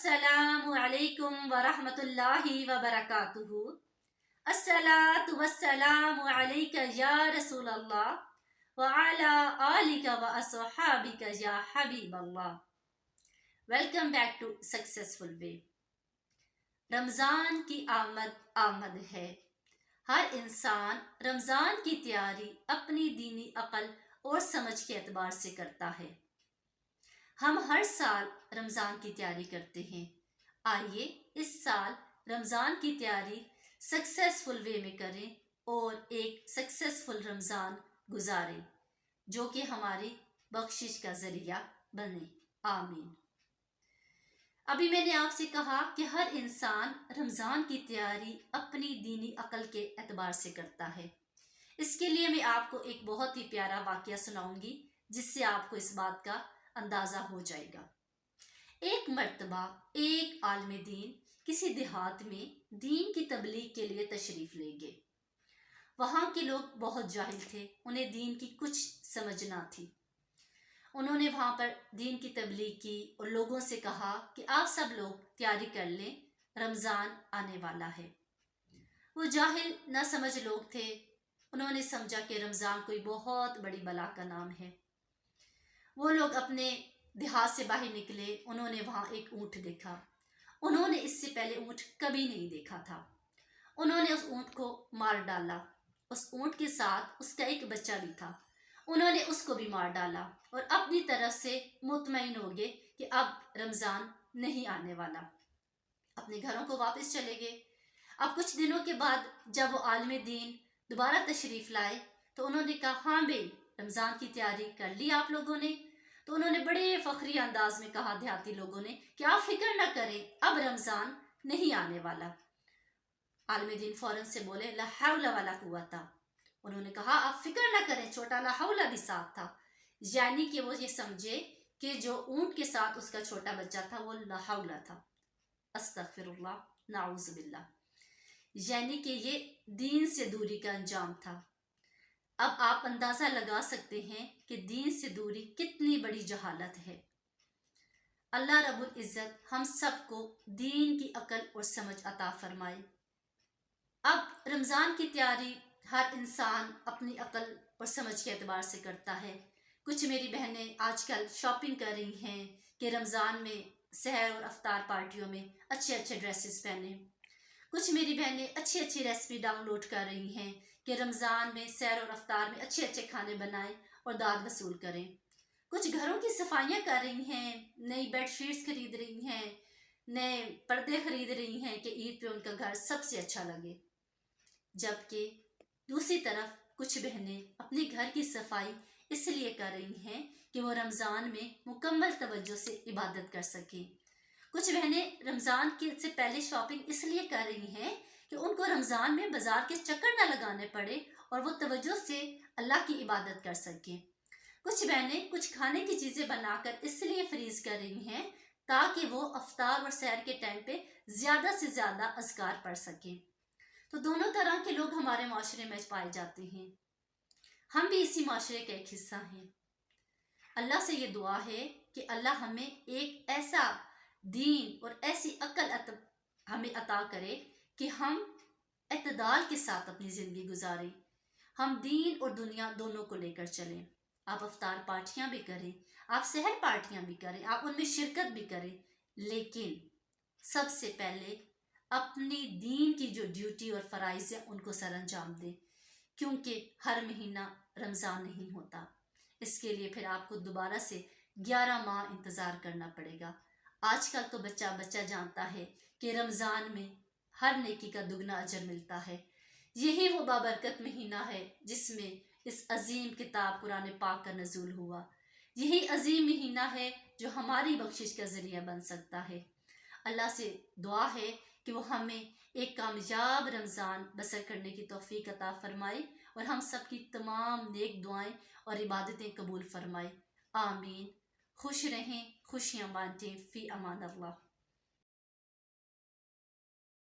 अस्सलामु अलैकुम वरहमतुल्लाहि वबरकातुहु। अस्सलातु वस्सलामु अलैका या रसूल अल्लाह व अला आलिका व अस्हाबिका या हबीब अल्लाह। वेलकम बैक टू सक्सेसफुल वे। रमज़ान की आमद है। हर इंसान रमज़ान की तैयारी अपनी दीनी अक़ल और समझ के एतबार से करता है। हम हर साल रमज़ान की तैयारी करते हैं। आइए इस साल रमज़ान की तैयारी सक्सेसफुल वे में करें और एक सक्सेसफुल रमज़ान गुजारें जो कि हमारी बख्शिश का ज़रिया बने। आमीन। अभी मैंने आपसे कहा कि हर इंसान रमज़ान की तैयारी अपनी दीनी अक़ल के एतबार से करता है। इसके लिए मैं आपको एक बहुत ही प्यारा वाक़या सुनाऊंगी जिससे आपको इस बात का अंदाज़ा हो जाएगा। एक मर्तबा एक आलिम दीन किसी देहात में दीन की तबलीग के लिए तशरीफ़ ले गए। वहाँ के लोग बहुत जाहिल थे, उन्हें दीन की कुछ समझ ना थी। उन्होंने वहाँ पर दीन की तबलीग की और लोगों से कहा कि आप सब लोग तैयारी कर लें, रमज़ान आने वाला है। वो जाहिल ना समझ लोग थे, उन्होंने समझा कि रमज़ान कोई बहुत बड़ी बला का नाम है। वो लोग अपने देहात से बाहर निकले, उन्होंने वहाँ एक ऊँट देखा। उन्होंने इससे पहले ऊँट कभी नहीं देखा था। उन्होंने उस ऊँट को मार डाला। उस ऊँट के साथ उसका एक बच्चा भी था, उन्होंने उसको भी मार डाला और अपनी तरफ से मुतमईन हो गए कि अब रमज़ान नहीं आने वाला। अपने घरों को वापस चले गए। अब कुछ दिनों के बाद जब वो आलिम दीन दोबारा तशरीफ़ लाए तो उन्होंने कहा, हाँ भाई, रमज़ान की तैयारी कर ली आप लोगों ने? तो उन्होंने बड़े फ़ख्री अंदाज में कहा देहाती लोगों ने कि आप फिक्र न करें, अब रमज़ान नहीं आने वाला। आलिम दीन फ़ौरन से बोले, ला हौला वला कुव्वता। उन्होंने कहा आप फिक्र न करें, छोटा ला हौला भी साथ था, यानी कि वो ये समझे कि जो ऊँट के साथ उसका छोटा बच्चा था वो ला हौला था। अस्तग़फिरुल्लाह, नाऊज़ु बिल्लाह, यानी कि ये दीन से दूरी का अंजाम था। अब आप अंदाज़ा लगा सकते हैं कि दीन से दूरी कितनी बड़ी जहालत है। अल्लाह रब्बुल इज़्ज़त हम सबको दीन की अकल और समझ अता फरमाए। अब रमज़ान की तैयारी हर इंसान अपनी अकल और समझ के एतबार से करता है। कुछ मेरी बहनें आजकल शॉपिंग कर रही हैं कि रमज़ान में सहर और अफ्तार पार्टियों में अच्छे अच्छे ड्रेसेस पहने। कुछ मेरी बहनें अच्छी अच्छी रेसिपी डाउनलोड कर रही हैं कि रमज़ान में सैर और अफ्तार में अच्छे अच्छे खाने बनाएं और दाद वसूल करें। कुछ घरों की सफाइयाँ कर रही हैं, नई बेडशीट्स खरीद रही हैं, नए पर्दे खरीद रही हैं कि ईद पे उनका घर सबसे अच्छा लगे। जबकि दूसरी तरफ कुछ बहनें अपने घर की सफाई इसलिए कर रही हैं कि वो रमज़ान में मुकम्मल तवज्जो से इबादत कर सकें। कुछ बहनें रमज़ान के से पहले शॉपिंग इसलिए कर रही हैं कि उनको रमज़ान में बाज़ार के चक्कर न लगाने पड़े और वो तवज्जो से अल्लाह की इबादत कर सकें। कुछ बहनें कुछ खाने की चीज़ें बनाकर इसलिए फ्रीज़ कर रही हैं ताकि वो अफ्तार और सैर के टाइम पे ज़्यादा से ज़्यादा अज़कार पढ़ सकें। तो दोनों तरह के लोग हमारे माशरे में पाए जाते हैं। हम भी इसी माशरे का एक हिस्सा हैं। अल्लाह से ये दुआ है कि अल्लाह हमें एक ऐसा दीन और ऐसी अकल हमें अता करे कि हम एतदाल के साथ अपनी ज़िंदगी गुजारें। हम दीन और दुनिया दोनों को लेकर चलें। आप अफ्तार पार्टियाँ भी करें, आप सहर पार्टियाँ भी करें, आप उनमें शिरकत भी करें, लेकिन सबसे पहले अपनी दीन की जो ड्यूटी और फ़राइज़ हैं उनको सर अंजाम दें, क्योंकि हर महीना रमज़ान नहीं होता। इसके लिए फिर आपको दोबारा से 11 माह इंतज़ार करना पड़ेगा। आजकल तो बच्चा बच्चा जानता है कि रमज़ान में हर नेकी का दुगना अजर मिलता है। यही वो बाबरकत महीना है जिसमें इस अजीम किताब कुरान पाक का नज़ूल हुआ। यही अजीम महीना है जो हमारी बख्शिश का ज़रिया बन सकता है। अल्लाह से दुआ है कि वो हमें एक कामयाब रमज़ान बसर करने की तौफीक अता फरमाए और हम सब की तमाम नेक दुआएं और इबादतें कबूल फरमाए। आमीन। खुश रहें, खुशियाँ बांटें। फ़ी अमान अल्लाह।